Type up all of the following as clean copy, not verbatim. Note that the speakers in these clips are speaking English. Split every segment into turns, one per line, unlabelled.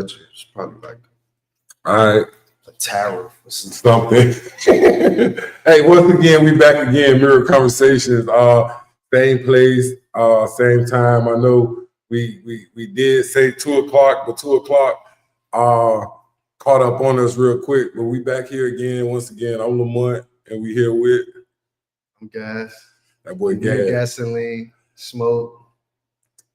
bet you it's probably like
All right.
a tariff or
something. Hey, once again, we back again. Mirror Conversations. Same place, same time. I know we did say 2:00, but 2:00 caught up on us real quick. But we back here again. Once again, I'm Lamont, and we here with
Gas.
That boy Gas.
Gasoline, Smoke.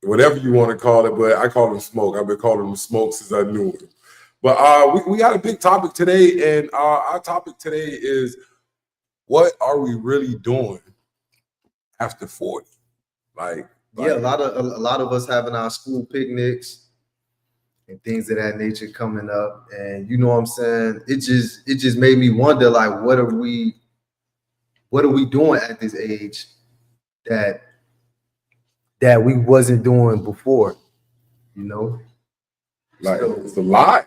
Whatever you want to call it, but I call him Smoke. I've been calling him Smoke since I knew him. But we got a big topic today, and our topic today is what are we really doing after 40?
Yeah, a lot of us having our school picnics and things of that nature coming up, and you know what I'm saying. It just made me wonder, like, what are we doing at this age that we wasn't doing before, you know?
Like, so, it's a lot.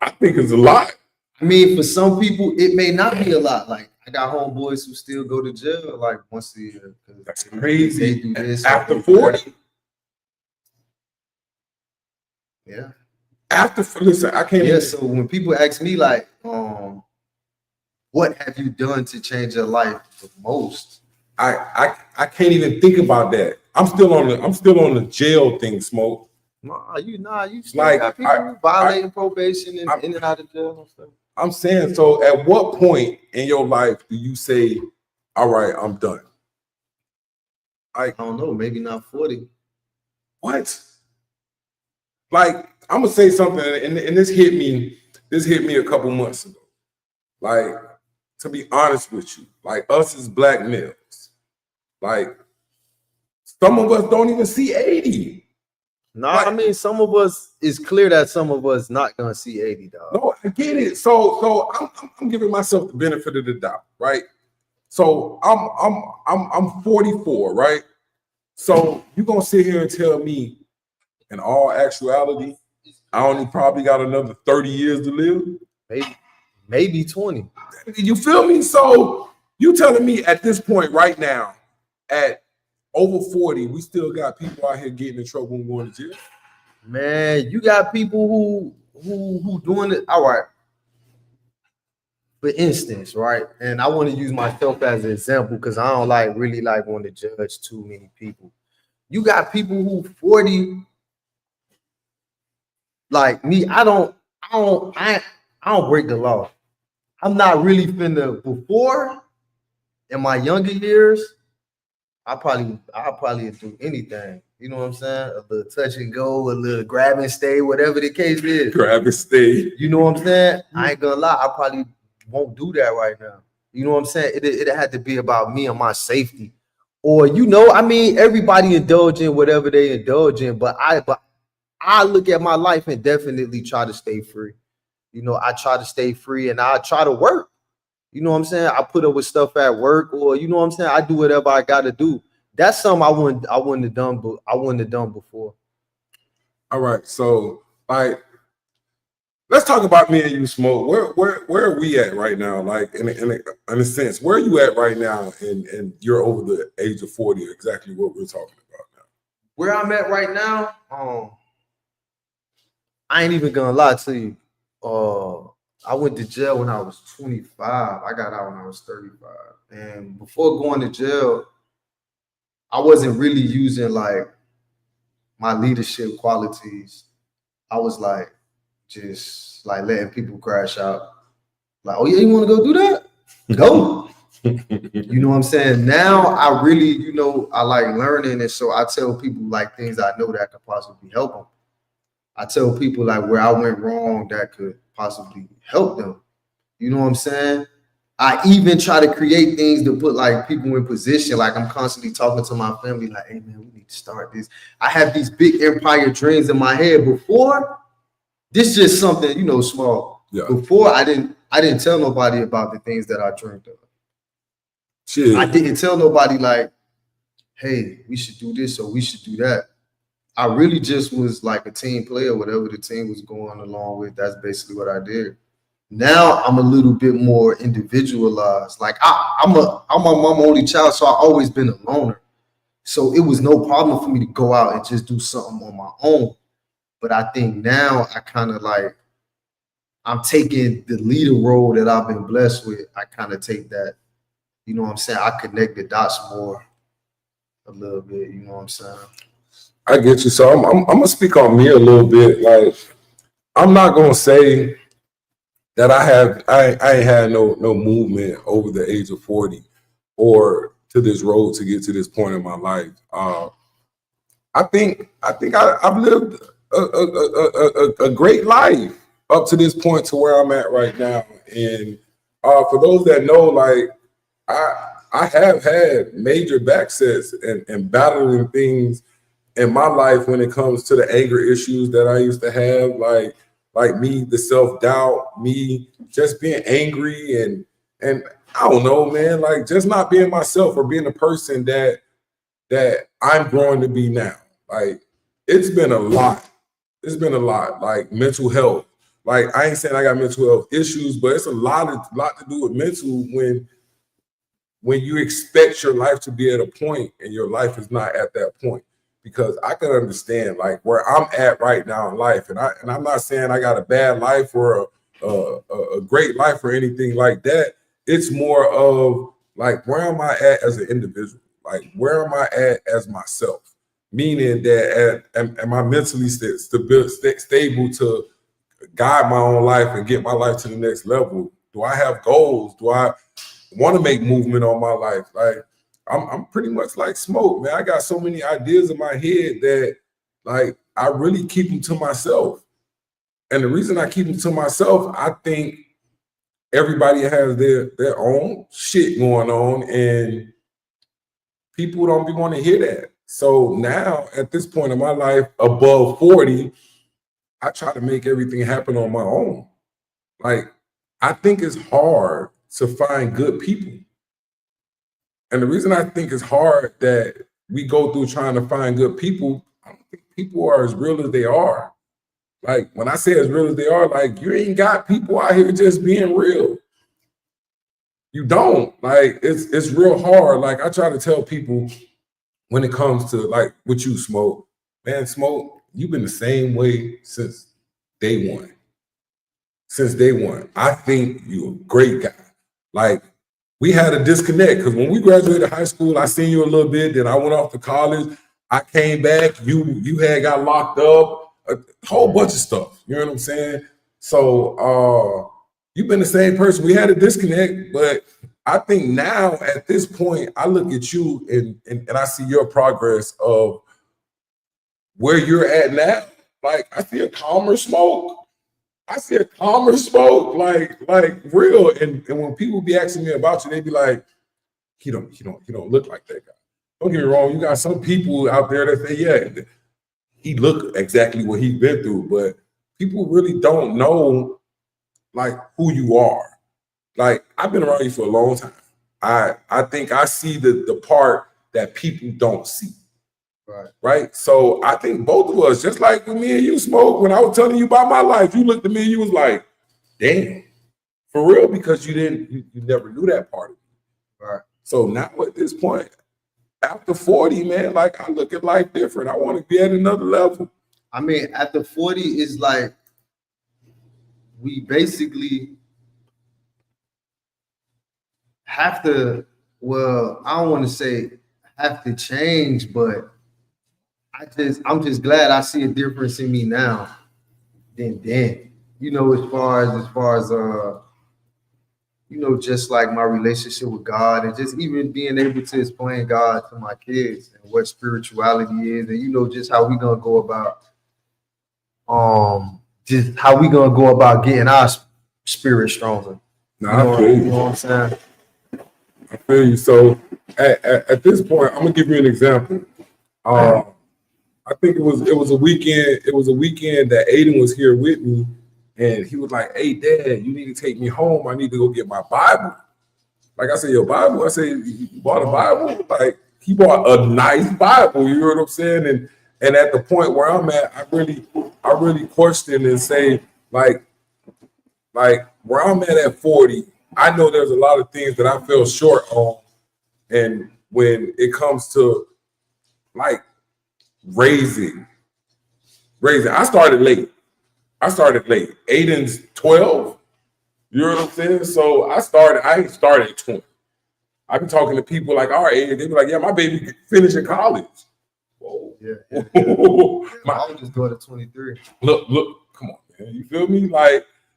I think it's a lot.
I mean, for some people, it may not be a lot. Like, I got homeboys who still go to jail like once a year.
That's crazy.
They do this
after 40?
Yeah.
Listen, I can't.
Yeah. So when people ask me like, what have you done to change your life the most?
I can't even think about that. I'm still on the jail thing, Smoke.
You still like, got people violating probation and in and out of jail and stuff.
I'm saying, so at what point in your life do you say, all right, I'm done?
I don't know, maybe not 40.
What? Like, I'm gonna say something, and this hit me a couple months ago. Like, to be honest with you, like us as black males, like some of us don't even see 80.
No, I mean, some of us, it's clear that some of us not gonna see 80, dog.
No, I get it. So I'm giving myself the benefit of the doubt, right? So I'm 44, right? So you're gonna sit here and tell me, in all actuality, I only probably got another 30 years to live?
Maybe 20.
You feel me? So you telling me at this point right now, at over 40, we still got people out here getting in trouble and going to jail?
Man, you got people who doing it. All right. For instance, right, and I want to use myself as an example because I don't really want to judge too many people. You got people who 40, like me. I don't break the law. I'm not really finna. Before, in my younger years, I'll probably do anything. You know what I'm saying? A little touch and go, a little grab and stay, whatever the case is.
Grab and stay.
You know what I'm saying? I ain't gonna lie. I probably won't do that right now. You know what I'm saying? It had to be about me and my safety. Or, you know, I mean, everybody indulge in whatever they indulge in, but I look at my life and definitely try to stay free. You know, I try to stay free and I try to work. You know what I'm saying? I put up with stuff at work, or you know what I'm saying? I do whatever I gotta do. That's something I wouldn't have done, but I wouldn't have done before.
All right, so like, let's talk about me and you, Smoke. Where are we at right now? Like in a sense, where are you at right now? And you're over the age of 40. Exactly what we're talking about now.
Where I'm at right now, I ain't even gonna lie to you. I went to jail when I was 25. I got out when I was 35. And before going to jail, I wasn't really using like my leadership qualities. I was like just like letting people crash out. Like, oh yeah, you want to go do that? Go. You know what I'm saying? Now I really, you know, I like learning, and so I tell people like things I know that could possibly help them. I tell people like where I went wrong that could possibly help them. You know what I'm saying? I even try to create things to put like people in position. Like I'm constantly talking to my family like, hey man, we need to start this. I have these big empire dreams in my head. Before, this is just something, you know, small. Yeah. Before I didn't tell nobody about the things that I dreamed of. Shit. I didn't tell nobody like, hey, we should do this or we should do that. I really just was like a team player, whatever the team was going along with. That's basically what I did. Now I'm a little bit more individualized. Like I'm my mom only child, so I always been a loner. So it was no problem for me to go out and just do something on my own. But I think now I kind of like I'm taking the leader role that I've been blessed with. I kind of take that, you know what I'm saying? I connect the dots more a little bit, you know what I'm saying?
I get you. So I'm gonna speak on me a little bit. Like, I'm not gonna say that I ain't had no movement over the age of 40 or to this road to get to this point in my life. I've lived a great life up to this point to where I'm at right now. And for those that know, like, I have had major backsets and battling things in my life when it comes to the anger issues that I used to have, like me, the self-doubt, me just being angry and I don't know, man, like just not being myself or being the person that I'm growing to be now. Like, it's been a lot. It's been a lot. Like, mental health. Like, I ain't saying I got mental health issues, but it's a lot to do with mental when you expect your life to be at a point and your life is not at that point. Because I can understand like where I'm at right now in life, and I'm not saying I got a bad life or a great life or anything like that. It's more of like, where am I at as an individual? Like, where am I at as myself? Meaning that am I mentally stable to guide my own life and get my life to the next level? Do I have goals? Do I want to make movement on my life? Like, I'm pretty much like Smoke, man. I got so many ideas in my head that like I really keep them to myself. And the reason I keep them to myself, I think everybody has their own shit going on, and people don't be want to hear that. So now at this point in my life, above 40, I try to make everything happen on my own. Like, I think it's hard to find good people. And the reason I think it's hard that we go through trying to find good people, I don't think people are as real as they are. Like, when I say as real as they are, like, you ain't got people out here just being real. You don't. Like, it's real hard. Like, I try to tell people when it comes to like what you Smoke, man, Smoke, you've been the same way since day one. Since day one. I think you're a great guy. Like, we had a disconnect because when we graduated high school, I seen you a little bit. Then I went off to college. I came back. You had got locked up. A whole bunch of stuff. You know what I'm saying? So you've been the same person. We had a disconnect, but I think now at this point, I look at you and I see your progress of where you're at now. Like, I see a calmer Smoke. I see a calmer Smoke, like real. And when people be asking me about you, they be like, he don't look like that guy. Don't get me wrong, you got some people out there that say, yeah, he look exactly what he's been through, but people really don't know like who you are. Like, I've been around you for a long time. I think I see the part that people don't see. Right. So I think both of us, just like with me and you Smoke, when I was telling you about my life, you looked at me and you was like, damn, for real, because you never knew that part of me. Right. So now at this point, after 40, man, like, I look at life different. I want to be at another level.
I mean, after 40 is like we basically have to, well, I don't want to say have to change, but I'm just glad I see a difference in me now than then. You know, as far as you know, just like my relationship with God and just even being able to explain God to my kids and what spirituality is, and you know, just how we gonna go about just how we gonna go about getting our spirit stronger.
Nah,
You know what I'm saying?
I feel you. So at this point, I'm gonna give you an example. I think it was a weekend. It was a weekend that Aiden was here with me, and he was like, "Hey, Dad, you need to take me home. I need to go get my Bible." Like, I said, "Your Bible?" I said, "You bought a Bible?" Like, he bought a nice Bible. You know what I'm saying? And at the point where I'm at, I really question and say, like where I'm at 40, I know there's a lot of things that I fell short on, and when it comes to like raising raising. I started late. Aiden's 12. You know what I'm saying? So I ain't started at 20. I've been talking to people like our age. They be like, yeah, my baby finishing college. Whoa.
Yeah. My oldest daughter, 23.
Look, come on, man. You feel me?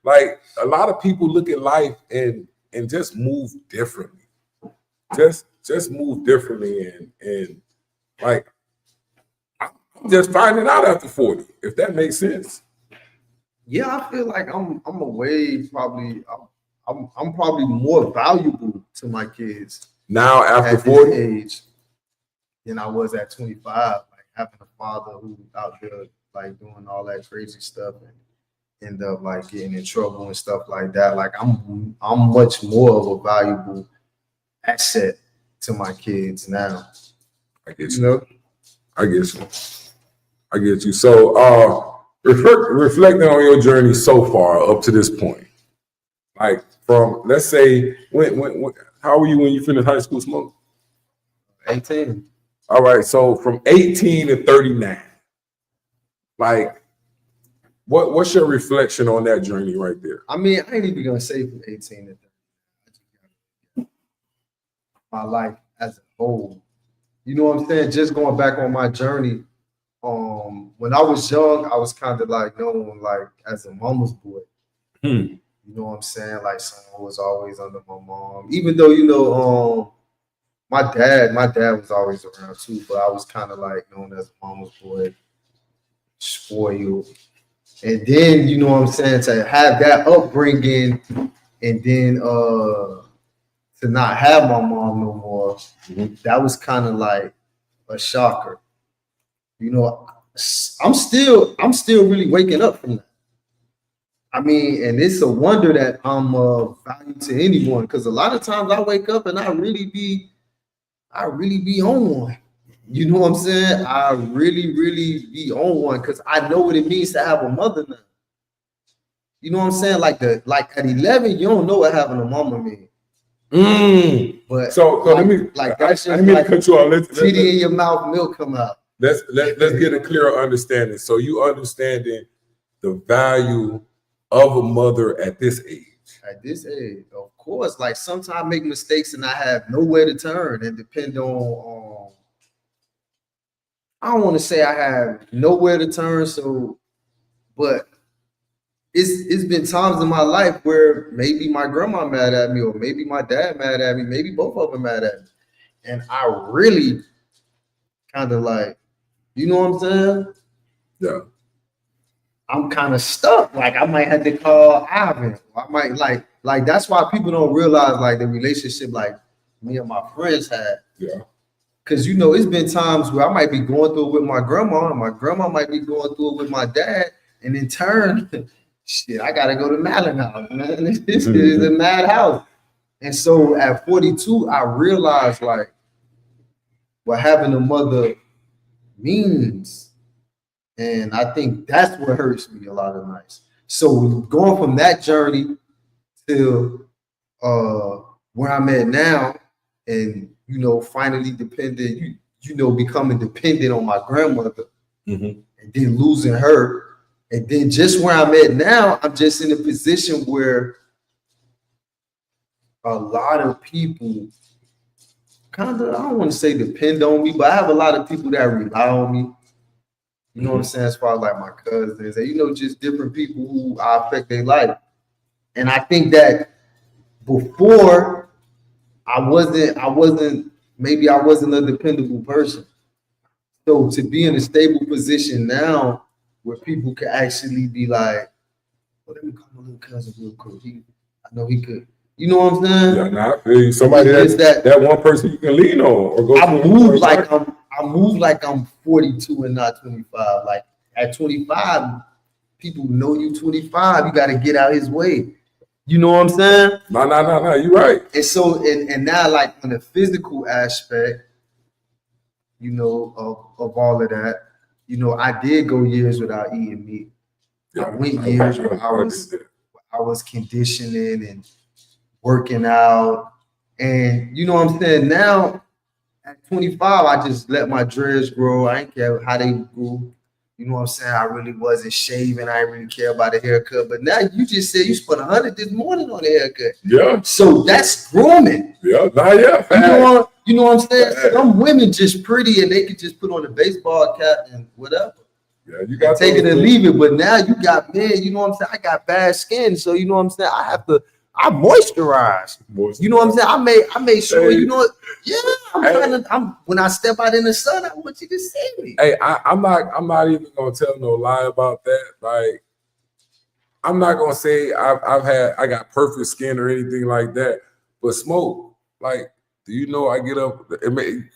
Like a lot of people look at life and just move differently. Just move differently and like I'm just finding out after 40, if that makes sense.
Yeah, I feel like I'm probably more valuable to my kids
now after
at
40
this age than I was at 25. Like having a father who out there like doing all that crazy stuff and end up like getting in trouble and stuff like that. Like I'm much more of a valuable asset to my kids now.
I get you. I get you. So reflecting on your journey so far up to this point, like from, let's say, when how were you when you finished high school, Smoke?
18.
All right, so from 18 to 39, like what's your reflection on that journey right there?
I mean, I ain't even gonna say from 18 to 30. My life as a whole. You know what I'm saying? Just going back on my journey. When I was young, I was kind of like known like as a mama's boy. You know what I'm saying? Like someone who was always under my mom. Even though, my dad was always around too, but I was kind of like known as a mama's boy, spoiled. And then, you know what I'm saying, to have that upbringing and then to not have my mom no more, that was kind of like a shocker. You know, I'm still really waking up from that. I mean, and it's a wonder that I'm valued to anyone, because a lot of times I wake up and I really be on one. You know what I'm saying? I really be on one because I know what it means to have a mother now. You know what I'm saying? Like at 11, you don't know what having a mama means. But
so let me
that's just
like cut you off.
titty in your mouth, milk come out.
Let's get a clearer understanding. So you understanding the value of a mother at this age.
At this age, of course, like sometimes I make mistakes and I have nowhere to turn and depend on I don't want to say I have nowhere to turn, but it's been times in my life where maybe my grandma mad at me or maybe my dad mad at me, maybe both of them mad at me. And I really kind of like, you know what I'm saying?
Yeah.
I'm kind of stuck. Like I might have to call Ivan. I might like that's why people don't realize like the relationship like me and my friends had.
Yeah.
Cause it's been times where I might be going through it with my grandma, and my grandma might be going through it with my dad, and in turn, shit, I gotta go to Malin House, man. This is a mad house. And so at 42, I realized like what having a mother means. And I think that's what hurts me a lot of nights. So going from that journey to where I'm at now, and finally dependent, becoming dependent on my grandmother, and then losing her, and then just where I'm at now, I'm just in a position where a lot of people kind of, I don't want to say depend on me, but I have a lot of people that rely on me. You know what I'm saying? As far as like my cousins and, just different people who I affect their life. And I think that before I wasn't a dependable person. So to be in a stable position now where people can actually be like, well, let me call my little cousin real quick. I know he could. You know what I'm saying?
Yeah, nah, I feel you. Somebody that one person you can lean on or go.
I move like I'm 42 and not 25. Like at 25, people know you 25. You got to get out his way. You know what I'm saying?
No. You're right.
And so, and now, like on the physical aspect, of all of that, I did go years without eating meat. Yeah, I went years where I was conditioning and working out, and you know what I'm saying. Now at 25, I just let my dreads grow. I ain't care how they grew. You know what I'm saying? I really wasn't shaving. I didn't really care about a haircut. But now you just said you spent $100 this morning on a haircut.
Yeah.
So that's grooming.
Yeah. Nah, yeah.
You know what I'm saying? Some women just pretty and they can just put on a baseball cap and whatever.
Yeah, you got
take it and leave it. But now you got men, you know what I'm saying? I got bad skin. So you know what I'm saying? I moisturize. You know what I'm saying? I made sure, you know what? Yeah, when I step out in the sun, I want you to see me.
Hey, I'm not even gonna tell no lie about that. Like, I'm not gonna say I got perfect skin or anything like that. But Smoke, like, do you know I get up?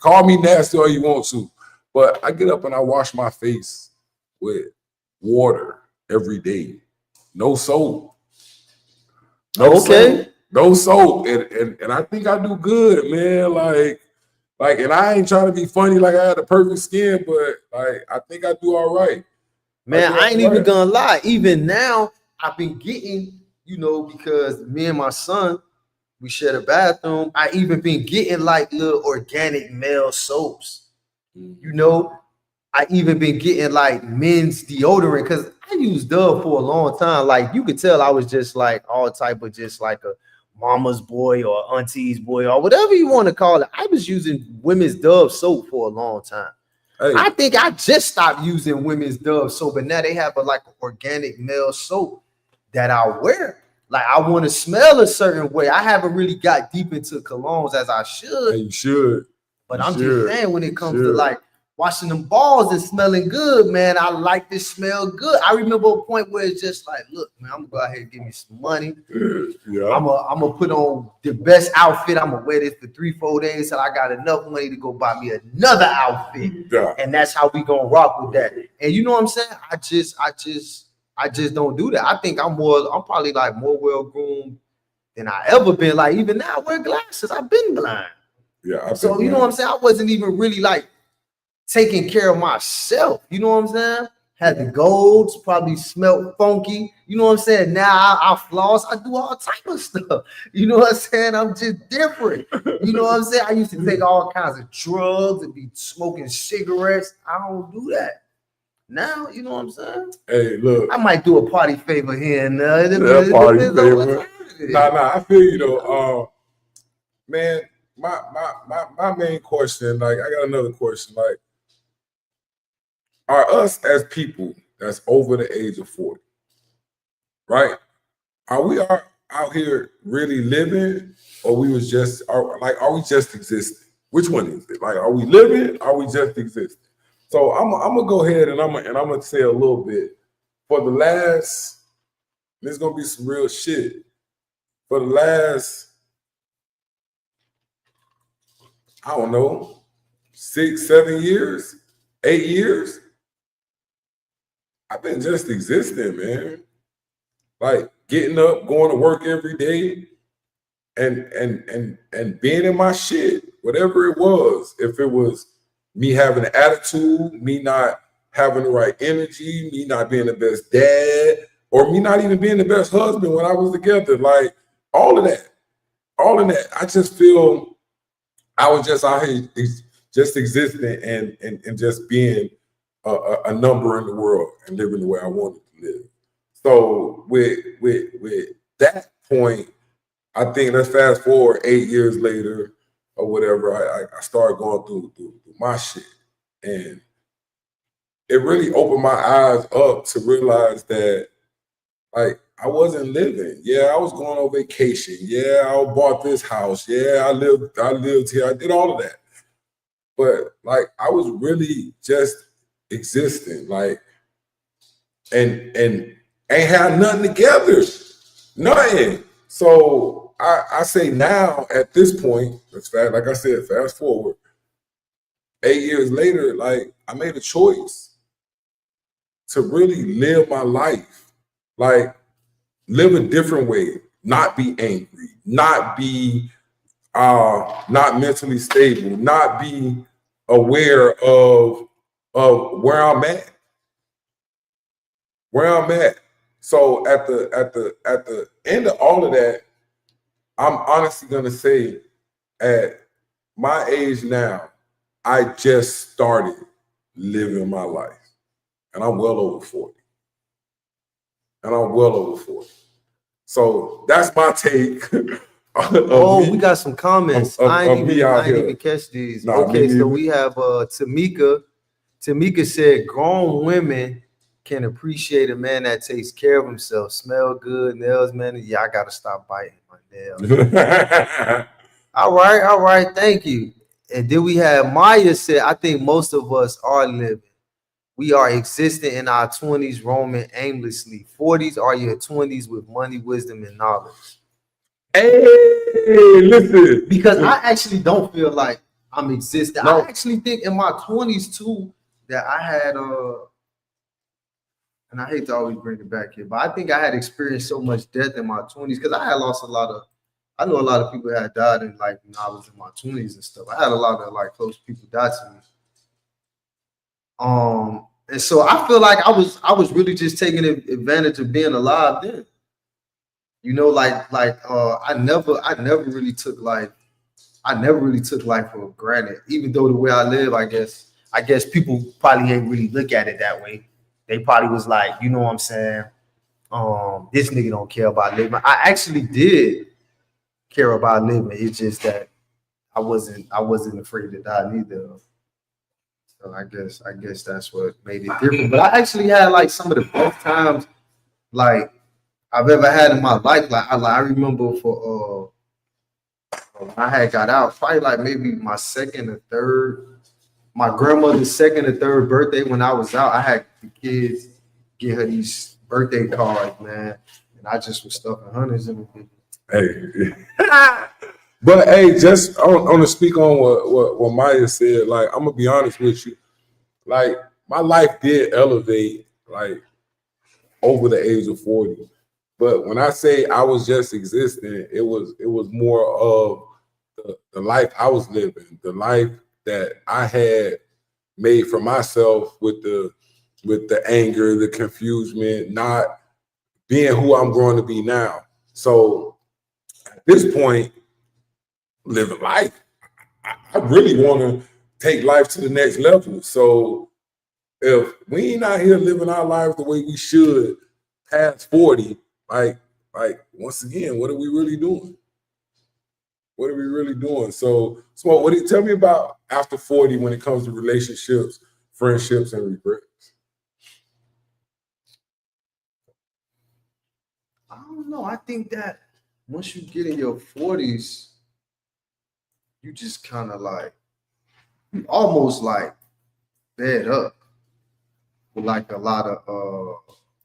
Call me nasty all you want to, but I get up and I wash my face with water every day. No soap. No soap. No soap. And I think I do good, man. Like, and I ain't trying to be funny like I had a perfect skin, but like I think I do all right.
Man, I ain't even gonna lie. Even now, I've been getting, you know, because me and my son, we share a bathroom. I even been getting like little organic male soaps. You know, I even been getting like men's deodorant because I used Dove for a long time. Like you could tell I was just like all type of just like a mama's boy or auntie's boy or whatever you want to call it. I was using women's Dove soap for a long time. Hey. I think I just stopped using women's Dove soap, but now they have like an organic male soap that I wear. Like I want to smell a certain way. I haven't really got deep into colognes as I should.
Hey, you should.
But I'm just saying when it comes to like washing them balls and smelling good, man, I like to smell good. I remember a point where it's just like, look, man, I'm gonna go out here and give me some money. Yeah. I'm gonna put on the best outfit. I'm gonna wear this for 3-4 days till I got enough money to go buy me another outfit. Yeah. And that's how we gonna rock with that. And you know what I'm saying? I just don't do that. I think I'm probably like more well-groomed than I ever been. Like even now I wear glasses. I've been blind.
Yeah.
So you know what I'm saying? I wasn't even really like taking care of myself. You know what I'm saying? Had the golds, probably smelled funky. You know what I'm saying? Now I floss. I do all type of stuff. You know what I'm saying? I'm just different. You know what I'm saying? I used to take all kinds of drugs and be smoking cigarettes. I don't do that. Now, you know what I'm saying?
Hey, look.
I might do a party favor here and there.
Yeah, party favor. Nah, I feel you though. Man, my main question, like I got another question. Like, are us as people that's over the age of 40, right? Are we out here really living, or we was just are we just existing? Which one is it? Like, are we living? Are we just existing? So I'm gonna go ahead and I'm gonna say a little bit. For the last, there's gonna be some real shit. For the last, I don't know, 6, 7 years, 8 years, I've been just existing, man. Like getting up, going to work every day, and being in my shit, whatever it was. If it was me having an attitude, me not having the right energy, me not being the best dad, or me not even being the best husband when I was together, like all of that. I just feel I was just out here just existing and just being a number in the world and living the way I wanted to live. So with that point, I think let's fast forward 8 years later or whatever, I started going through my shit. And it really opened my eyes up to realize that, like, I wasn't living. Yeah, I was going on vacation. Yeah, I bought this house. Yeah, I lived here. I did all of that. But like, I was really just existing, like, and ain't had nothing together, nothing. So I say now at this point, like I said, fast forward 8 years later, like I made a choice to really live my life, like live a different way, not be angry, not be not mentally stable, not be aware of where I'm at. So at the end of all of that, I'm honestly gonna say at my age now, I just started living my life. and I'm well over 40. So that's my take.
Oh, we got some comments. I ain't
here.
even catch these.
Nah,
okay, so we have Tamika. Tamika said grown women can appreciate a man that takes care of himself, smell good, nails, man. Yeah, I gotta stop biting my nails. all right, thank you. And then we have Maya said, I think most of us are living. We are existing in our 20s, roaming aimlessly. 40s are your 20s with money, wisdom, and knowledge.
Hey, listen.
Because I actually don't feel like I'm existing.
No.
I actually think in my 20s too that I had and I hate to always bring it back here, but I think I had experienced so much death in my 20s because I had lost a lot of. I know a lot of people had died in like when I was in my 20s and stuff. I had a lot of like close people die to me. And so I feel like I was really just taking advantage of being alive then. You know, I never really took life for granted. Even though the way I live, I guess people probably ain't really look at it that way. They probably was like, you know what I'm saying? This nigga don't care about living. I actually did care about living. It's just that I wasn't afraid to die neither. So I guess that's what made it different. But I actually had like some of the best times like I've ever had in my life. I remember for when I had got out, probably like maybe my second or third, my grandmother's second or third birthday when I was out, I had the kids get her these birthday cards, man. And I just was stuffing hundreds in them.
Hey. But hey, just on to speak on what Maya said, like I'm gonna be honest with you, like my life did elevate like over the age of 40. But when I say I was just existing, it was more of the life I was living, the life that I had made for myself with the anger, the confusion, not being who I'm going to be now. So at this point, living life, I really want to take life to the next level. So if we ain't out here living our lives the way we should past 40, like once again, what are we really doing? What are we really doing? So what do you tell me about after 40 when it comes to relationships, friendships, and regrets?
I don't know. I think that once you get in your 40s, you just kind of like you almost like fed up with like a lot of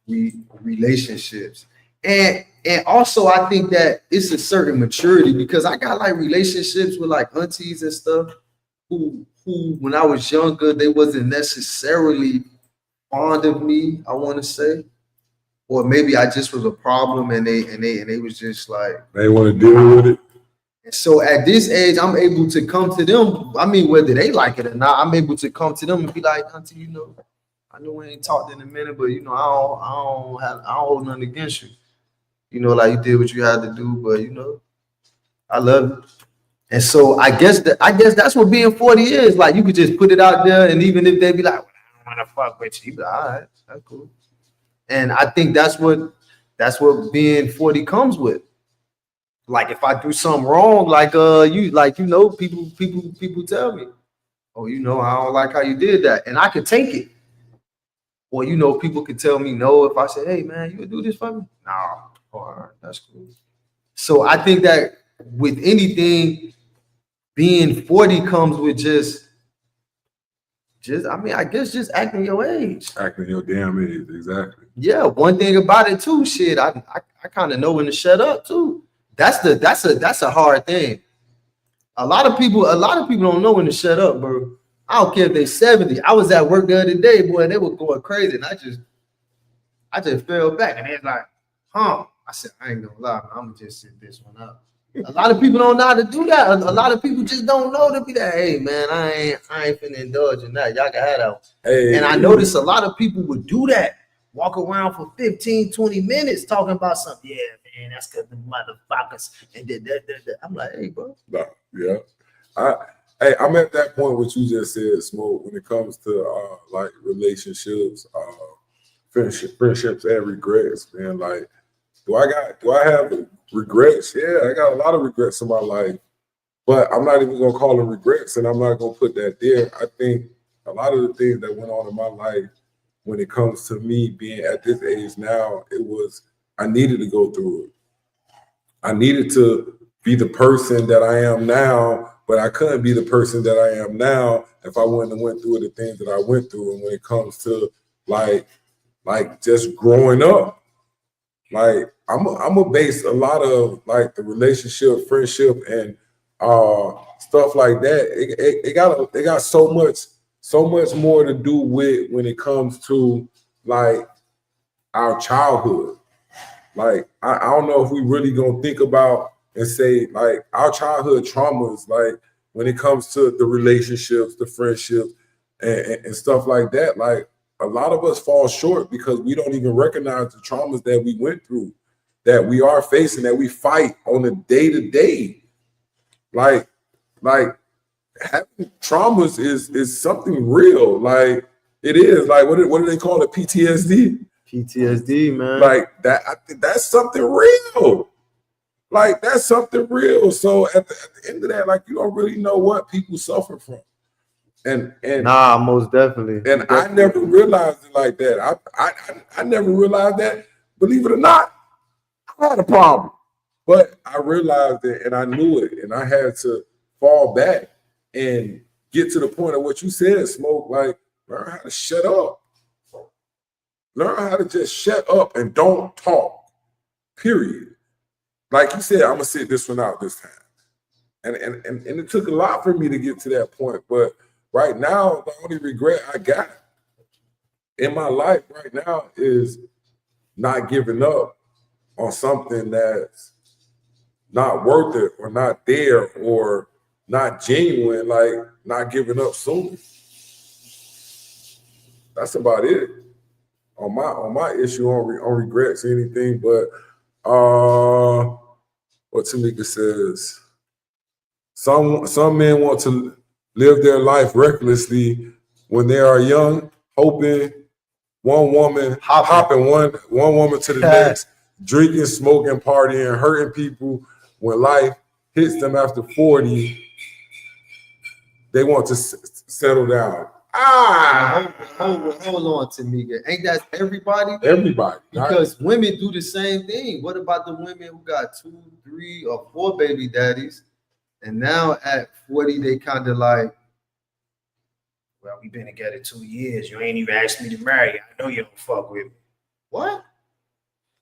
relationships. And also I think that it's a certain maturity because I got like relationships with like aunties and stuff who when I was younger, they wasn't necessarily fond of me, I want to say. Or maybe I just was a problem and they was just like
they want to deal with it.
So at this age, I'm able to come to them. I mean, whether they like it or not, I'm able to come to them and be like, auntie, you know, I know we ain't talked in a minute, but you know, I don't hold nothing against you. You know, like you did what you had to do, but you know, I love you. And so I guess that's what being 40 is. Like you could just put it out there, and even if they be like, well, I don't want to fuck with you, you be like, all right, that's cool. And I think that's what being 40 comes with. Like if I do something wrong, people tell me, oh, you know, I don't like how you did that, and I could take it. Or you know, people could tell me no if I say, hey man, you would do this for me. Nah, all right, that's cool. So I think that with anything, being 40 comes with just I mean, I guess just acting your age.
Acting your damn age, exactly.
Yeah, one thing about it too, shit, I kind of know when to shut up too. That's a hard thing. A lot of people don't know when to shut up, bro. I don't care if they're 70. I was at work the other day, boy, they were going crazy, and I just fell back, and they're like, huh? I said, I ain't gonna lie, man, I'm gonna just sit this one out. A lot of people don't know how to do that. A lot of people just don't know to be that. Hey, man, I ain't finna indulge in that. Y'all can have that. Hey, and I noticed a lot of people would do that. Walk around for 15, 20 minutes talking about something. Yeah, man, that's because the motherfuckers. And I'm like, hey, bro.
No, yeah. Hey, I'm at that point what you just said, Smoke, when it comes to like relationships, friendships and regrets, man. Like, do I have regrets? Yeah, I got a lot of regrets in my life, but I'm not even gonna call them regrets, and I'm not gonna put that there. I think a lot of the things that went on in my life when it comes to me being at this age now, it was I needed to go through it. I needed to be the person that I am now, but I couldn't be the person that I am now if I wouldn't have went through the things that I went through. And when it comes to like just growing up, like I'm a base a lot of like the relationship, friendship, and stuff like that. It got so much more to do with when it comes to like our childhood. Like I don't know if we really gonna think about and say like our childhood traumas, like when it comes to the relationships, the friendships, and stuff like that. Like a lot of us fall short because we don't even recognize the traumas that we went through, that we are facing, that we fight on a day to day. Like having traumas is something real. Like it is. Like what do they call it? PTSD.
PTSD, man.
Like that, I think that's something real. Like that's something real. So at the end of that, like you don't really know what people suffer from. And
nah, most definitely.
And I never realized it like that. I never realized that. Believe it or not, I had a problem. But I realized it and I knew it. And I had to fall back and get to the point of what you said, Smoke, like learn how to shut up. Learn how to just shut up and don't talk. Period. Like you said, I'm gonna sit this one out this time. And it took a lot for me to get to that point. But right now, the only regret I got in my life right now is not giving up on something that's not worth it or not there or not genuine, like not giving up soon. That's about it on my issue on regrets or anything. But what Tamika says, some men want to live their life recklessly when they are young, hoping one woman hopping one woman to the next, drinking, smoking, partying, hurting people. When life hits them after 40, they want to settle down.
Hold on, Tamika. Ain't that everybody?
Everybody.
Because women do the same thing. What about the women who got 2, 3, or 4 baby daddies? And now at 40, they kind of like, well, we've been together 2 years. You ain't even asked me to marry you. I know you don't fuck with me. What?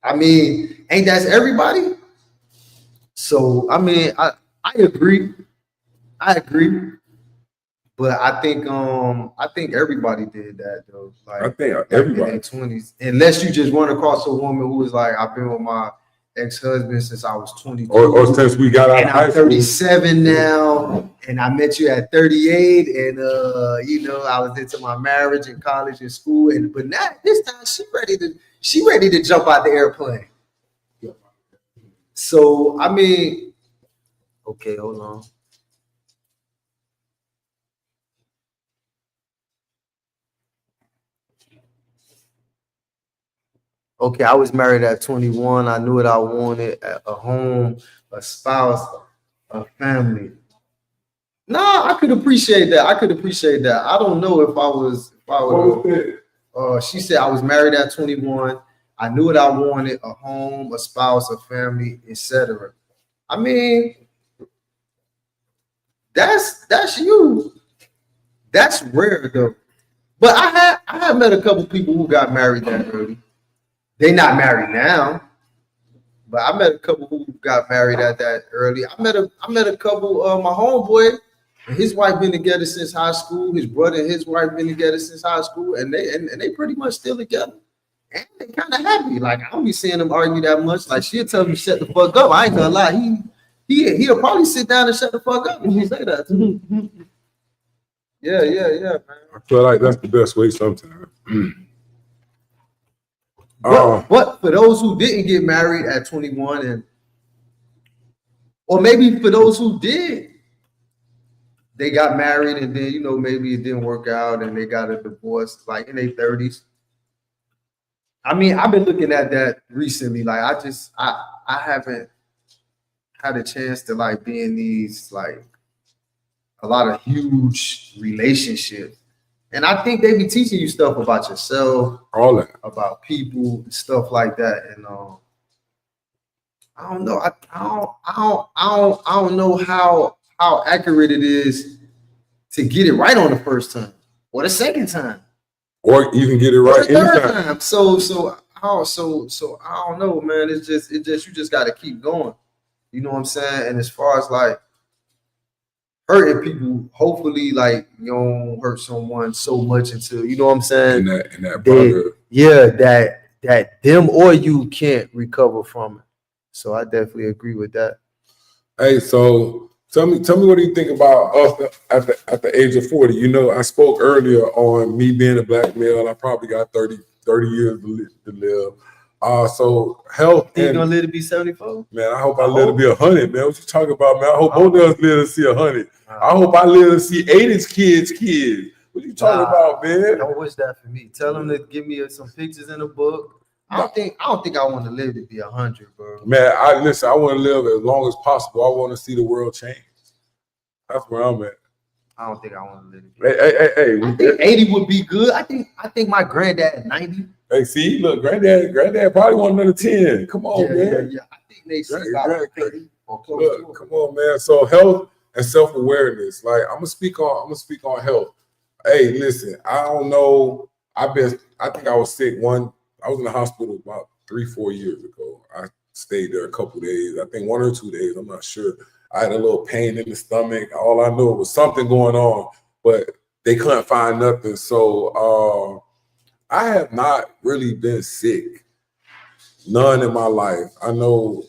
I mean, ain't that everybody? So, I mean, I agree. I agree. But I think everybody did that though. Like
I think everybody
in their 20s. Unless you just run across a woman who was like, I've been with my ex-husband since I was 22.
Or since we got out of high school.
I'm 37 now, and I met you at 38, and you know, I was into my marriage in college and school, but now this time she ready to jump out the airplane. So I mean, okay, hold on. Okay, I was married at 21. I knew what I wanted: a home, a spouse, a family. No, I could appreciate that. I don't know if I would. She said I was married at 21. I knew what I wanted: a home, a spouse, a family, etc. I mean, that's you. That's rare though. But I had met a couple people who got married that early. They not married now, but I met a couple who got married at that early. I met a couple. My homeboy and his wife been together since high school. His brother and his wife been together since high school, and they pretty much still together. And they kind of happy. Like I don't be seeing them argue that much. Like she'll tell me shut the fuck up. I ain't gonna lie. He'll probably sit down and shut the fuck up if you say that. Yeah, man.
I feel like that's the best way sometimes.
But for those who didn't get married at 21, or maybe for those who did they got married and then maybe it didn't work out and they got a divorce like in their 30s. I mean, I've been looking at that recently. Like I haven't had a chance to like be in these like a lot of huge relationships. And I think they be teaching you stuff about yourself,
all that.
about people, and stuff like that. And I don't know. I don't know how accurate it is to get it right on the first time or the second time
Or you can get it
or
right
the third
anytime.
time. So I don't know, man. It's just you just got to keep going. You know what I'm saying? And as far as like hurting people, hopefully like you don't hurt someone so much until you know what I'm saying.
In that brother.
Yeah, that them or you can't recover from it. So I definitely agree with that.
Hey, so tell me what do you think about us at the age of 40? You know, I spoke earlier on me being a black male. I probably got 30 years to live. So health
You
and
gonna let it be 74?
man, I hope I live to be 100, man. What you talking about, man? I hope both of us live to see 100. I hope I live to see 80's kids. What you talking about, man?
Don't wish that for me. Tell them to give me some pictures in a book. I don't think I want to live to be 100, bro.
Man, I want to live as long as possible. I want to see the world change. That's where I'm at.
I don't think I want to live to be.
Hey.
I think 80 would be good. I think my granddad at 90.
Hey, see, look, granddad probably want another 10. Come on, man.
Yeah. I think they see about 30 or close to it.
Come on, man. So health and self-awareness. Like I'm gonna speak on health. Hey, listen, I don't know. I think I was sick I was in the hospital about 3-4 years ago. I stayed there a couple days. I think 1 or 2 days. I'm not sure. I had a little pain in the stomach. All I knew was something going on, but they couldn't find nothing. So I have not really been sick. None in my life. I know,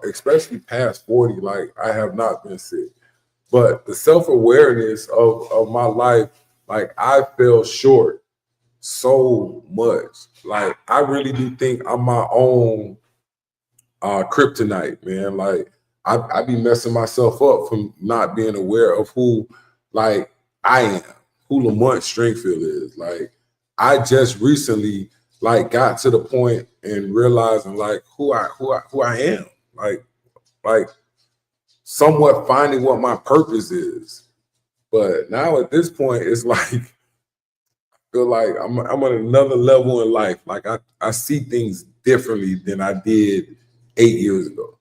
especially past 40, like I have not been sick. But the self-awareness of my life, like I fell short so much. Like I really do think I'm my own kryptonite, man. Like I be messing myself up from not being aware of who like I am, who Lamont Stringfield is. Like I just recently like got to the point and realizing like who I am. Like somewhat finding what my purpose is. But now at this point, it's like I feel like I'm at another level in life. Like I see things differently than I did 8 years ago.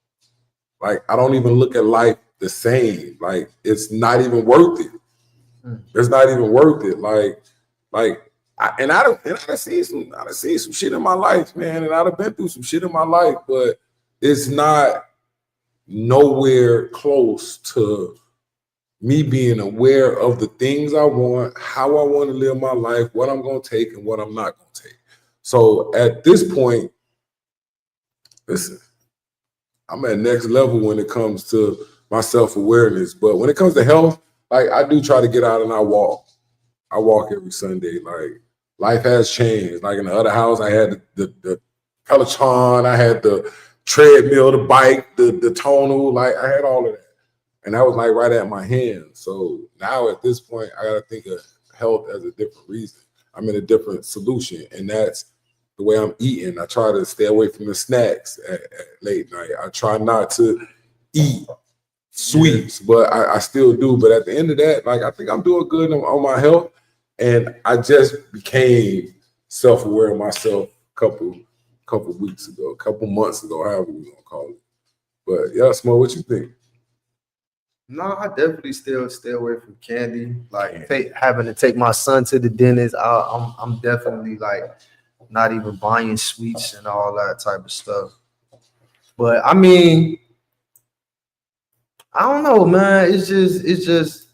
Like I don't even look at life the same. Like it's not even worth it. It's not even worth it. I done seen some shit in my life, man, and I've been through some shit in my life, but it's not nowhere close to me being aware of the things I want, how I want to live my life, what I'm going to take and what I'm not going to take. So at this point, listen, I'm at next level when it comes to my self-awareness. But when it comes to health, like I do try to get out and I walk. I walk every Sunday. Like life has changed. Like in the other house, I had the Peloton, I had the treadmill, the bike, the tonal, like I had all of that. And that was like right at my hand. So now at this point, I gotta think of health as a different reason. I'm in a different solution. And that's the way I'm eating. I try to stay away from the snacks at late night. I try not to eat sweets, but I still do. But at the end of that, like I think I'm doing good on my health. And I just became self-aware of myself a couple weeks ago, a couple months ago, however we gonna call it. But yeah, Smo, what you think?
No, I definitely still stay away from candy. Like having to take my son to the dentist, I'm definitely like not even buying sweets and all that type of stuff. But I mean, I don't know, man. It's just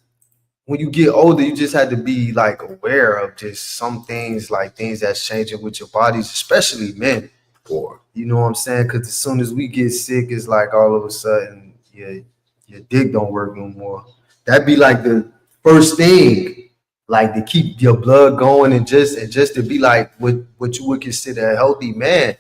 when you get older, you just have to be like aware of just some things, like things that's changing with your bodies, especially men.
Boy,
you know what I'm saying? Because as soon as we get sick, it's like all of a sudden, your dick don't work no more. That'd be like the first thing, like to keep your blood going and just to be like what you would consider a healthy man.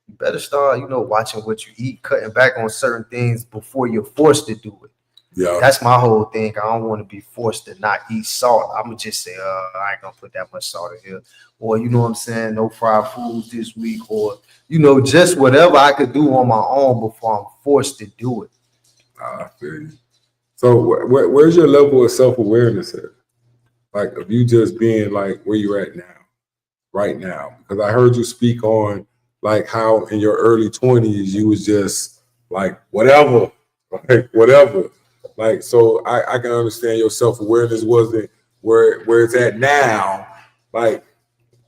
You better start, watching what you eat, cutting back on certain things before you're forced to do it.
Yeah.
That's my whole thing. I don't want to be forced to not eat salt. I'm gonna just say, I ain't gonna put that much salt in here, or you know what I'm saying, no fried foods this week, or just whatever I could do on my own before I'm forced to do it.
I feel you. So where's your level of self-awareness at? Like, of you just being like where you're at now, right now? Because I heard you speak on like how in your early 20s you was just like whatever, like whatever. Like, so I can understand your self-awareness wasn't where it's at now. Like,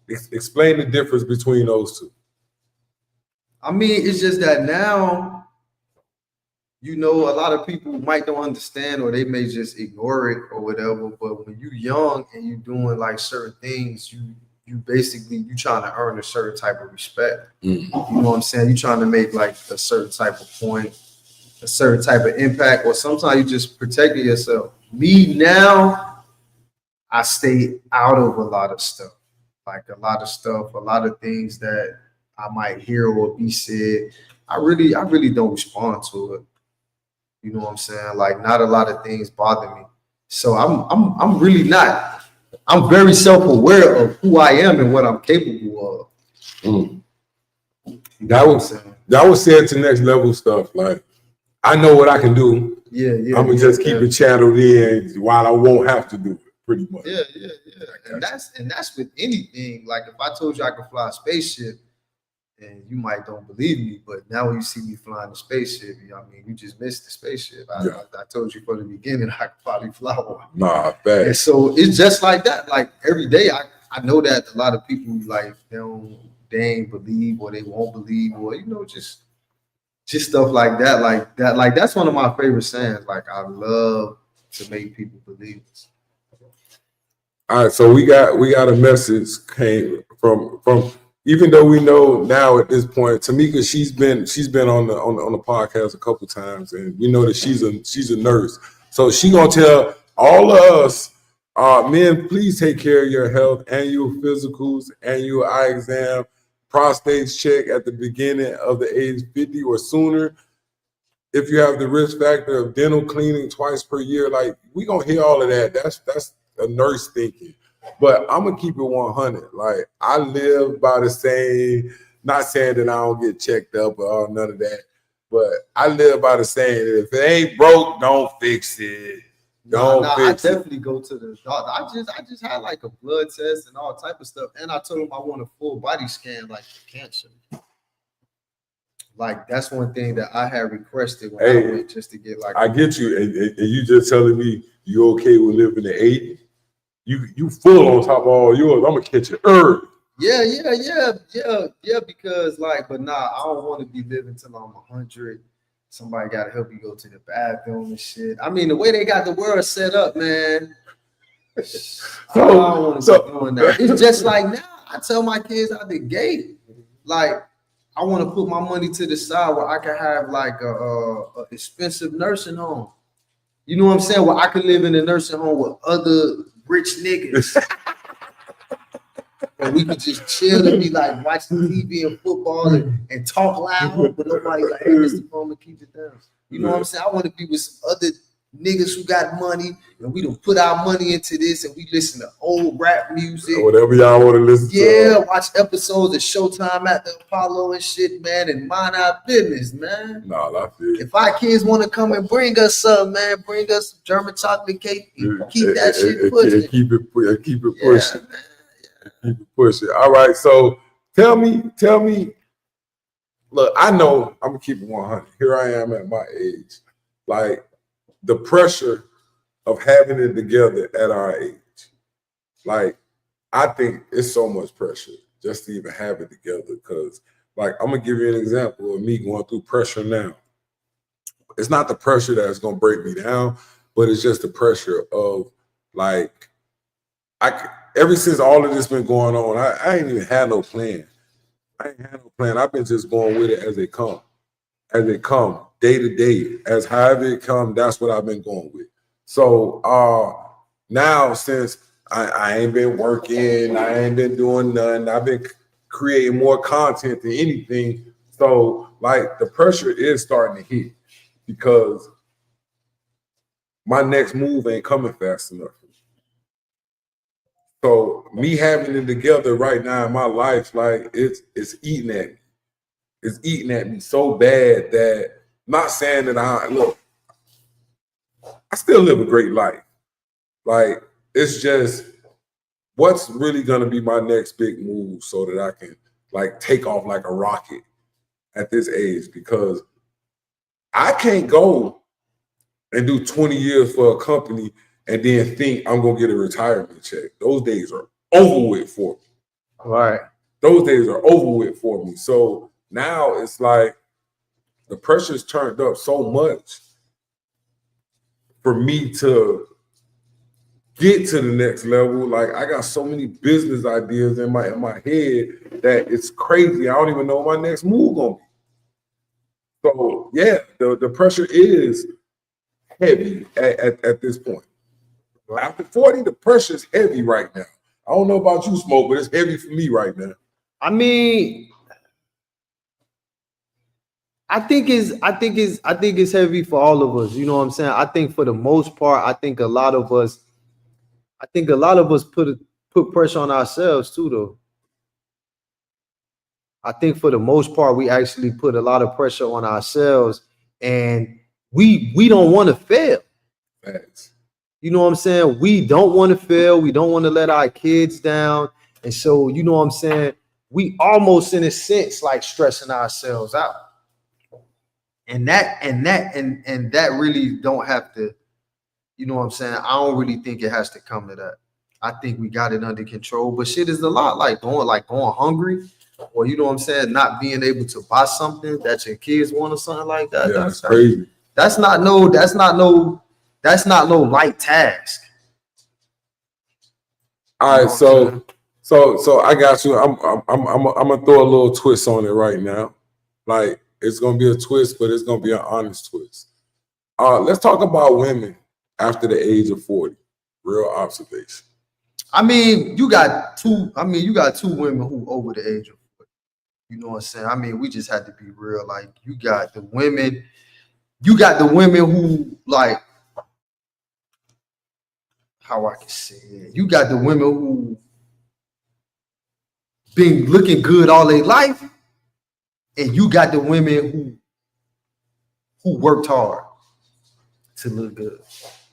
explain the difference between those two.
I mean, it's just that now, a lot of people might don't understand, or they may just ignore it or whatever. But when you young and you doing like certain things, you basically you trying to earn a certain type of respect. You know what I'm saying? You trying to make like a certain type of point, a certain type of impact, or sometimes you just protecting yourself. Me now, I stay out of a lot of stuff, like a lot of stuff, a lot of things that I might hear or be said. I really don't respond to it. You know what I'm saying? Like, not a lot of things bother me. So I'm really not. I'm very self-aware of who I am and what I'm capable of.
Mm. That was said to next level stuff. Like, I know what I can do.
Yeah.
I'm gonna just keep it channeled in while I won't have to do it, pretty much.
Yeah. And that's with anything. Like, if I told you I could fly a spaceship, and you might don't believe me, but now when you see me flying the spaceship, you just missed the spaceship. I told you from the beginning I could probably fly one.
Nah, bad.
And so it's just like that. Like, every day I know that a lot of people, like, they ain't believe, or they won't believe, or just stuff like that. Like that's one of my favorite sayings. Like, I love to make people believe it.
All right, so we got a message came from even though we know now at this point, Tamika, she's been on the podcast a couple times, and we know that she's a nurse. So she gonna tell all of us, men, please take care of your health, annual physicals, annual eye exam, prostate check at the beginning of the age 50 or sooner. If you have the risk factor of dental cleaning twice per year, like, we gonna hear all of that. That's a nurse thinking. But I'm gonna keep it 100. Like, I live by the same, not saying that I don't get checked up or none of that, but I live by the saying that if it ain't broke, don't fix it.
I definitely go to the doctor. I just had like a blood test and all type of stuff, and I told him I want a full body scan, like, for cancer. Like, that's one thing that I had requested when I went, just to get like.
I get you, and you just telling me you okay with living to 80? You full on top of all yours. I'm gonna catch you early.
Yeah. Because, like, but nah, I don't want to be living till I'm 100. Somebody got to help you go to the bathroom and shit. I mean, the way they got the world set up, man. I don't want to be doing that. It's just like now. I tell my kids out the gate, like, I want to put my money to the side where I can have like a expensive nursing home. You know what I'm saying? Where I can live in a nursing home with other rich niggas. And we could just chill and be like watching TV and football and talk loud, but nobody like, hey, Mr. Bowman, keep it down. You know what I'm saying? I want to be with some other niggas who got money, and we don't put our money into this, and we listen to old rap music.
Whatever y'all want to listen to.
Yeah, watch episodes of Showtime at the Apollo and shit, man, and mind our business, man.
Nah, I feel.
If our kids want to come and bring us some, man, bring us some German chocolate cake. Keep that shit pushing.
Keep it pushing.
Yeah,
Keep it pushing. All right, so tell me. Look, I know I'm gonna keep it 100. Here I am at my age, like, the pressure of having it together at our age. Like, I think it's so much pressure just to even have it together. Because, like, I'm gonna give you an example of me going through pressure now. It's not the pressure that's gonna break me down, but it's just the pressure of, like, ever since all of this been going on, I ain't even had no plan. I've been just going with it as it come, day to day, as however it come. That's what I've been going with. So now, since I ain't been working, I ain't been doing nothing, I've been creating more content than anything. So, like, the pressure is starting to hit, because my next move ain't coming fast enough. So me having it together right now in my life, like it's eating at me. It's eating at me so bad that not saying that I still live a great life. Like it's just what's really gonna be my next big move so that I can like take off like a rocket at this age, because I can't go and do 20 years for a company and then think I'm gonna get a retirement check. Those days are over with for me.
Right.
Those days are over with for me. So now it's like the pressure's turned up so much for me to get to the next level. Like I got so many business ideas in my head that it's crazy. I don't even know what my next move gonna be. So yeah, the pressure is heavy at this point. After 40, the pressure is heavy right now. I don't know about you, Smoke, but it's heavy for me right now.
I mean, I think it's heavy for all of us. You know what I'm saying? I think for the most part, I think a lot of us put pressure on ourselves too, though. I think for the most part, we actually put a lot of pressure on ourselves, and we don't want to fail.
Facts.
You know what I'm saying? We don't want to fail. We don't want to let our kids down. And so, you know what I'm saying? We almost in a sense like stressing ourselves out. And that really don't have to, you know what I'm saying? I don't really think it has to come to that. I think we got it under control. But shit is a lot like going hungry, or you know what I'm saying, not being able to buy something that your kids want or something like that.
Yeah, that's crazy.
That's not no light task.
All right, so I got you. I'm gonna throw a little twist on it right now. Like it's gonna be a twist, but it's gonna be an honest twist. Let's talk about women after the age of 40. Real observation.
I mean, you got two women who over the age of 40. You know what I'm saying? I mean, we just had to be real. Like you got the women who, like, how I can say it. You got the women who been looking good all their life, and you got the women who worked hard to look good.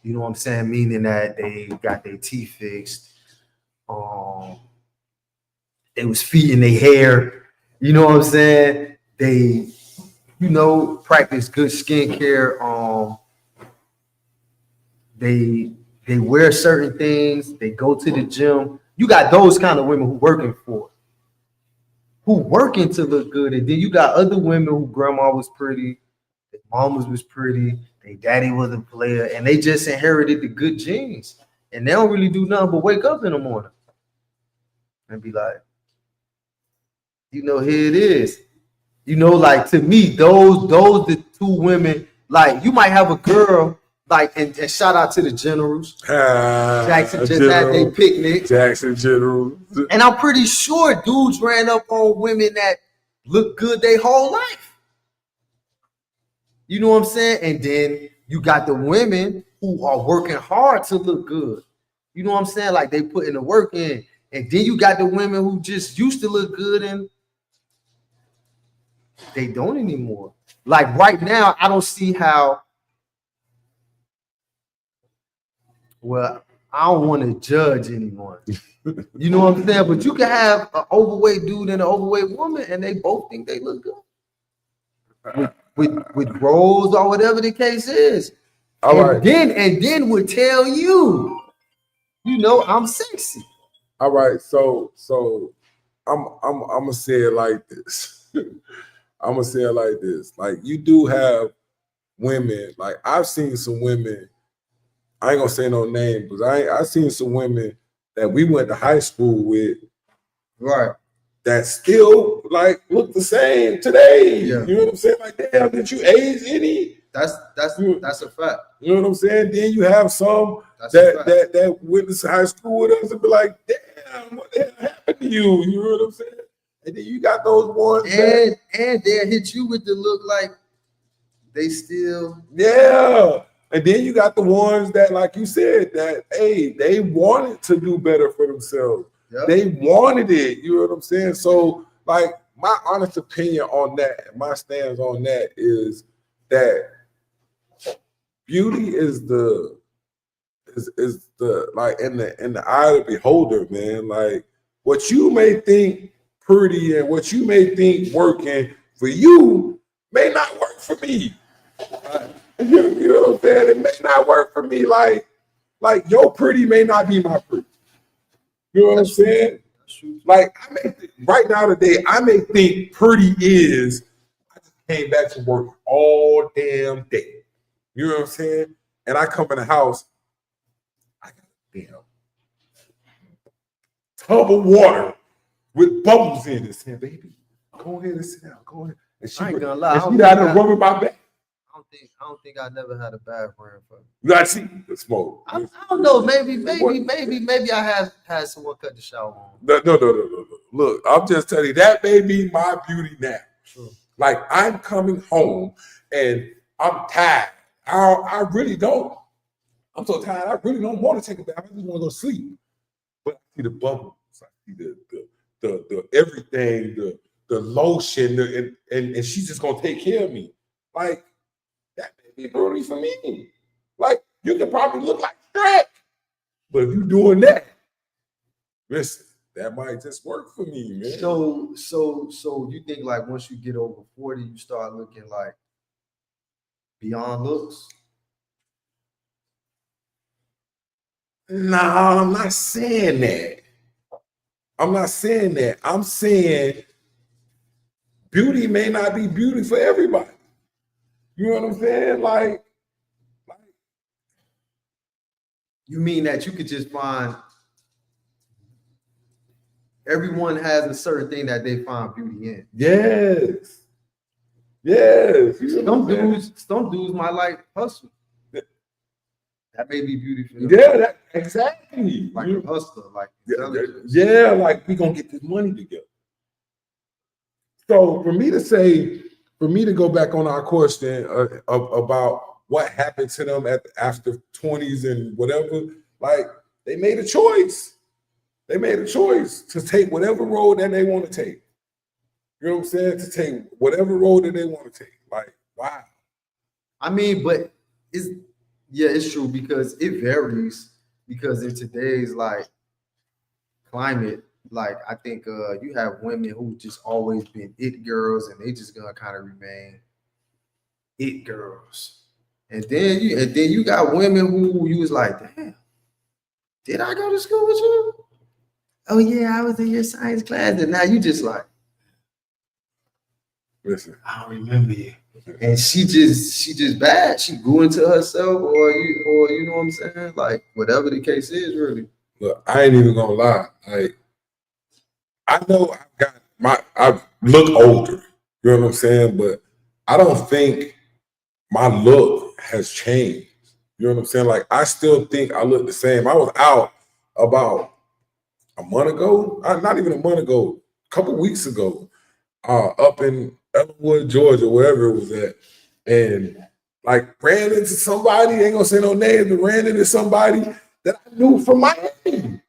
You know what I'm saying? Meaning that they got their teeth fixed. They was feeding their hair. You know what I'm saying? They, practice good skincare. They wear certain things. They go to the gym. You got those kind of women who working to look good, and then you got other women who grandma was pretty, their mamas was pretty, their daddy was a player, and they just inherited the good genes, and they don't really do nothing but wake up in the morning and be like, here it is. Like to me, those the two women. Like you might have a girl. Like and shout out to the Generals. Jackson just had their picnic.
Jackson Generals.
And I'm pretty sure dudes ran up on women that look good their whole life. You know what I'm saying? And then you got the women who are working hard to look good. You know what I'm saying? Like they putting the work in. And then you got the women who just used to look good and they don't anymore. Like right now, I don't see how. Well, I don't want to judge anyone. You know what I'm saying? But you can have an overweight dude and an overweight woman, and they both think they look good. With rolls or whatever the case is. And then would tell you, I'm sexy.
All right, so I'm gonna say it like this. I'm gonna say it like this. Like you do have women. Like I've seen some women. I ain't gonna say no name, but I seen some women that we went to high school with,
right?
That still like look the same today.
Yeah.
You know what I'm saying? Like, damn, did you age any?
That's a fact.
You know what I'm saying? Then you have some that went to high school with us and be like, damn, what the hell happened to you? You know what I'm saying? And then you got those ones
and they'll hit you with the look like they still.
Yeah. And then you got the ones that, like you said, that hey, they wanted to do better for themselves. Yep. They wanted it. You know what I'm saying? So, like, my honest opinion on that, my stance on that is that beauty is the like in the eye of the beholder, man. Like what you may think pretty and what you may think working for you may not work for me. You know what I'm saying? It may not work for me. Like your pretty may not be my pretty. You know what I'm saying? Like right now today, I may think pretty is I just came back to work all damn day. You know what I'm saying? And I come in the house, I got a damn tub of water with bubbles in it. Saying, baby, go ahead and sit down. Go ahead. And she,
I ain't gonna lie.
She got to rub my back.
I don't think I never had a bad friend for me.
Not see the smoke.
I don't know. Maybe I have had someone cut the shower on.
No. Look, I'm just telling you that may be my beauty now. Sure. Like I'm coming home and I'm tired. I really don't. I'm so tired. I really don't want to take a bath. I just want to go to sleep. But I see the bubbles. I see the everything, the lotion, and she's just gonna take care of me. Like that may be beauty for me. Like you can probably look like Shrek, but if you're doing that, listen, that might just work for me, man.
So you think like once you get over 40, you start looking like beyond looks?
Nah, I'm not saying that. I'm saying beauty may not be beauty for everybody. You know what I'm saying? Like
you mean that you could just find everyone has a certain thing that they find beauty in.
Yes.
Some dudes might like hustle. That may be beauty for them.
Yeah, exactly.
Like a hustler, like intelligence.
Yeah, like we gonna get this money together. So for me to go back on our question about what happened to them after 20s and whatever, like they made a choice. They made a choice to take whatever road that they want to take. You know what I'm saying? To take whatever road that they want to take. Like, wow.
I mean, but it's true because it varies. Because in today's like climate, like I think you have women who just always been it girls, and they just gonna kind of remain it girls. And then you got women who you was like, damn, did I go to school with you? Oh yeah, I was in your science class, and now you just like,
listen,
I don't remember you. And she just bad. She grew into herself, or you know what I'm saying? Like whatever the case is, really.
Look, I ain't even gonna lie. Like I know I look older. You know what I'm saying? But I don't think my look has changed. You know what I'm saying? Like I still think I look the same. I was out about a month ago, not even a month ago, a couple weeks ago, up in Ellenwood, Georgia, wherever it was at, and like ran into somebody, ain't gonna say no names, but ran into somebody that I knew from Miami.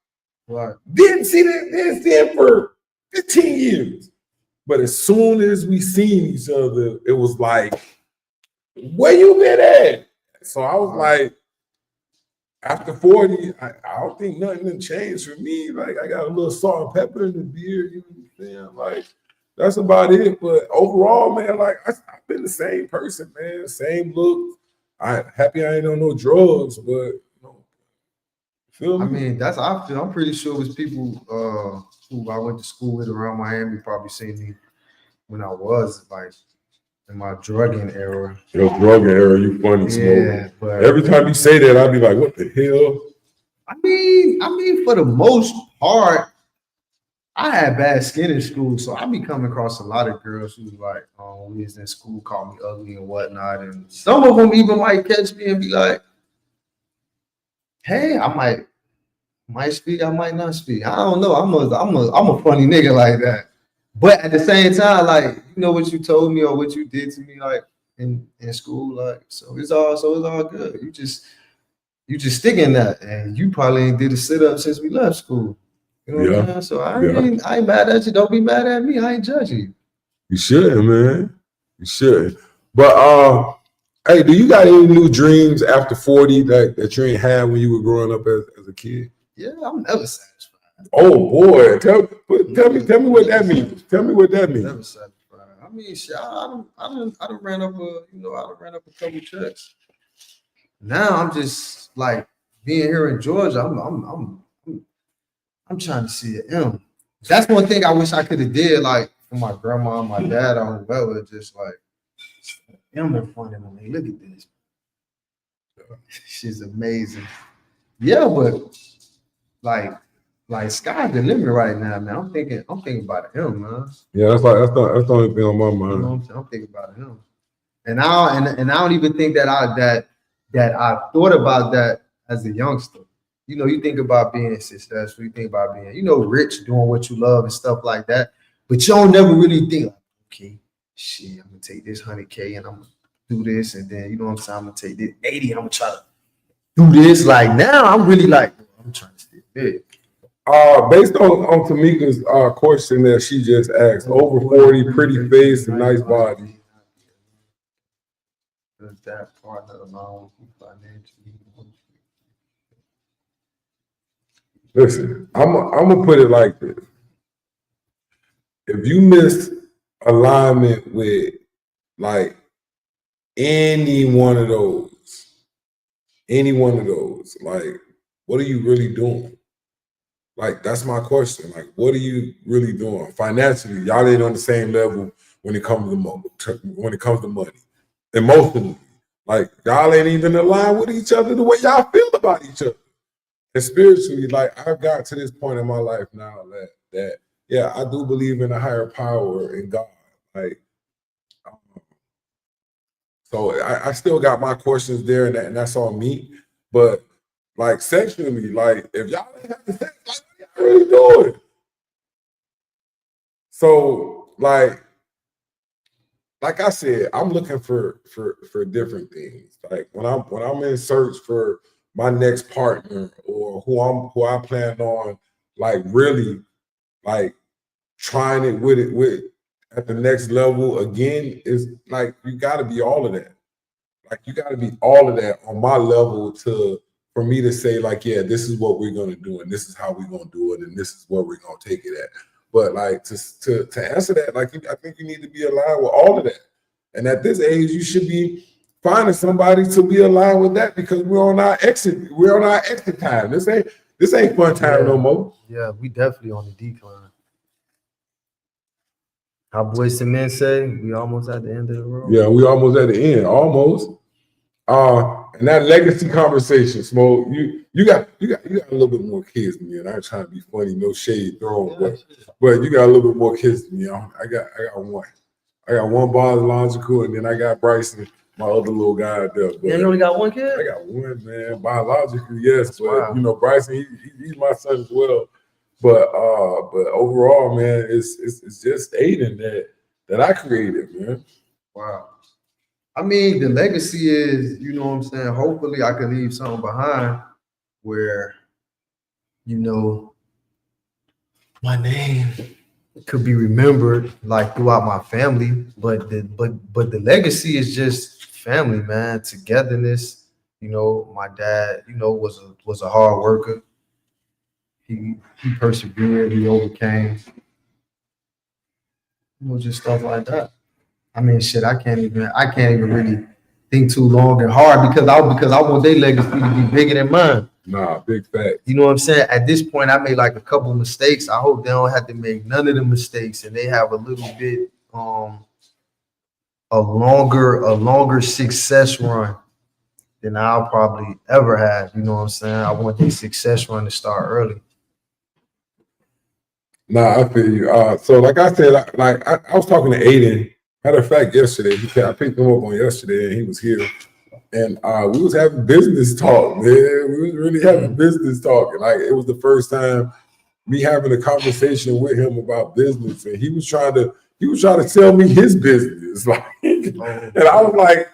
Right.
Didn't see them for 15 years. But as soon as we seen each other, it was like, where you been at? So I was like, after 40, I don't think nothing done changed for me. Like I got a little salt and pepper in the beard, you know what I'm saying? Like that's about it. But overall, man, like I've been the same person, man. Same look. I happy I ain't on no drugs, but you know, feel me?
I mean, that's how I feel. I'm pretty sure it was people who I went to school with around Miami probably seen me when I was like in my drugging era.
Your drugging era, you funny,
yeah,
Smoke. But every time you say that, I'd be like, what the hell?
I mean, for the most part, I had bad skin in school, so I be coming across a lot of girls who like, we was in school, called me ugly and whatnot, and some of them even might catch me and be like, "Hey, I might speak, I might not speak. I don't know. I'm a funny nigga like that." But at the same time, like you know what you told me or what you did to me, like in school. Like, so it's all good. You just stick in that, and you probably ain't did a sit up since we left school. You know what I'm saying? So I ain't mad at you. Don't be mad at me. I ain't judging you.
You shouldn't, man. You shouldn't. But hey, do you got any new dreams after 40 that you ain't had when you were growing up as a kid?
Yeah, I'm never satisfied.
Oh boy, tell me what that means. Tell me what that means.
Never satisfied. I mean, shit, I done ran up a couple checks. Now I'm just like being here in Georgia. I'm trying to see an M. That's one thing I wish I could have did, like for my grandma and my dad or whoever, just like M in front of me. Look at this. She's amazing. Yeah, but like sky's the limit right now, man. I'm thinking about him, man.
Yeah, that's the only thing on my mind.
You know what I'm saying? I'm thinking about him. And I don't even think that I thought about that as a youngster. You know, you think about being successful, you think about being, you know, rich, doing what you love and stuff like that. But you don't never really think, like, okay, shit, I'm gonna take this 100K and I'm gonna do this, and then you know what I'm saying, I'm gonna take this 80 and I'm gonna try to do this. Like now I'm really like, I'm trying to stay big.
Based on Tamika's question that she just asked, over 40, pretty face and nice body.
That partner alone financially.
Listen, I'm gonna put it like this. If you miss alignment with like any one of those, like what are you really doing? Like that's my question. Like, what are you really doing financially? Y'all ain't on the same level when it comes to money, emotionally. Like y'all ain't even aligned with each other the way y'all feel about each other. And spiritually, like I've got to this point in my life now that yeah, I do believe in a higher power in God. Like, so I still got my questions there, and that's on me. But like sexually, like if y'all ain't having sex, like what y'all really doing? So like I said, I'm looking for different things. Like when I'm in search for my next partner or who I plan on like really like trying it with at the next level again, is like you gotta be all of that. Like you gotta be all of that on my level for me to say, like, yeah, this is what we're gonna do and this is how we're gonna do it and this is where we're gonna take it at. But like to answer that, like I think you need to be aligned with all of that. And at this age, you should be finding somebody to be aligned with that because we're on our exit time. This ain't fun time no more.
Yeah, we definitely on the decline. How boys and men say, we almost at the end of the road.
Yeah, we almost at the end, almost. And that legacy conversation, Smoke, you got a little bit more kids than me, and I'm trying to be funny, no shade thrown, but you got a little bit more kids than me. I got one. I got one biological, and then I got Bryson, my other little guy out there. But
you only got one kid?
I got one, man. Biologically, yes, that's but wild. You know, Bryson, he's my son as well. But overall, man, it's just Aiden that I created, man.
Wow. I mean, the legacy is, you know what I'm saying? Hopefully I can leave something behind where, you know, my name could be remembered like throughout my family. But the legacy is just family, man, togetherness. You know, my dad, you know, was a hard worker. He persevered, he overcame. You know, just stuff like that. I mean, shit, I can't even really think too long and hard because I want their legacy to be bigger than mine.
Nah, big fact.
You know what I'm saying? At this point, I made like a couple mistakes. I hope they don't have to make none of the mistakes and they have a little bit a longer success run than I'll probably ever have. You know what I'm saying? I want their success run to start early.
Nah, I feel you. So like I said, I was talking to Aiden. Matter of fact, yesterday, I picked him up on yesterday and he was here. And we was having business talk, man. We was really having business talk. And like it was the first time me having a conversation with him about business. And he was trying to he was trying to tell me his business. Like, and I was like,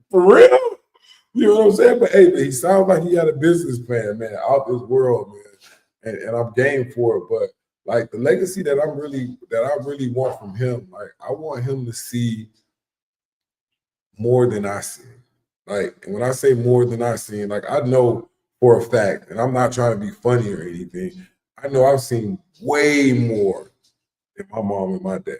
for real? You know what I'm saying? But hey, man, he sounds like he had a business plan, man, out this world, man. And I'm game for it. But like the legacy that I really want from him, like I want him to see more than I see. Like, and when I say more than I seen, like I know for a fact, and I'm not trying to be funny or anything, I know I've seen way more than my mom and my dad.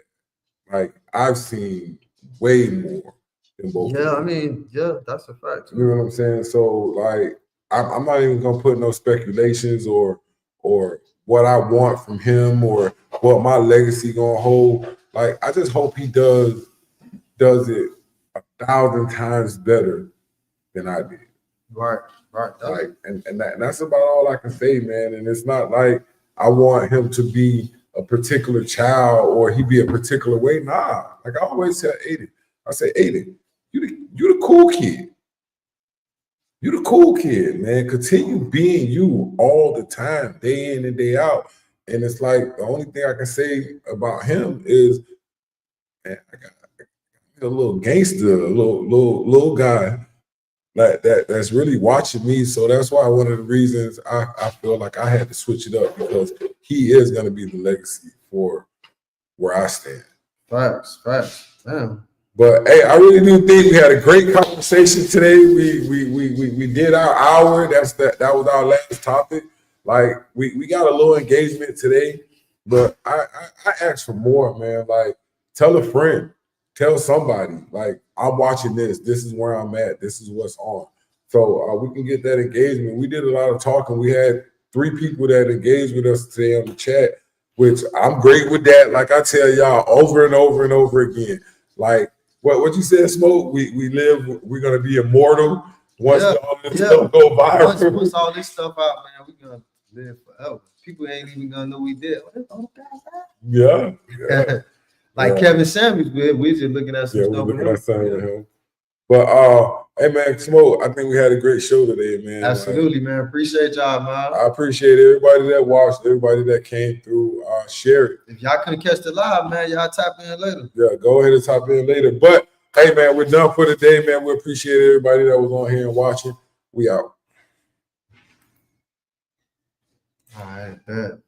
Like I've seen way more than both of
Yeah, I
them.
mean, yeah, that's a fact.
You know what I'm saying? So like I'm not even gonna put no speculations or what I want from him or what my legacy gonna hold. Like I just hope he does it 1,000 times better than I did.
Right.
Like, and that's about all I can say, man. And it's not like I want him to be a particular child or he be a particular way. Nah. Like I always tell Aiden, I say, Aiden, you the cool kid. You the cool kid, man. Continue being you all the time, day in and day out. And it's like the only thing I can say about him is, man, I got a little gangster, a little guy that's really watching me. So that's why one of the reasons I feel like I had to switch it up because he is going to be the legacy for where I stand.
Facts. Damn.
But hey, I really do think we had a great conversation today. We did our hour. That was our last topic. Like we got a little engagement today, but I asked for more, man. Like tell a friend, tell somebody. Like I'm watching this. This is where I'm at. This is what's on. So we can get that engagement. We did a lot of talking. We had 3 people that engaged with us today on the chat, which I'm great with that. Like I tell y'all over and over and over again. Like what you said, Smoke? We're gonna be immortal once all this stuff go viral.
Once all this stuff out, man, we're gonna live forever. People ain't even gonna know we did.
Yeah.
Like Kevin Samuels, we're just looking at some stuff.
We're looking at something with him. But hey man, Smoke, I think we had a great show today, man.
Absolutely, man. Appreciate y'all, man.
I appreciate everybody that watched, everybody that came through. Share it.
If y'all couldn't catch the live, man, y'all tap in later.
Yeah, go ahead and tap in later. But hey man, we're done for the day, man. We appreciate everybody that was on here and watching. We out.
All right, bet.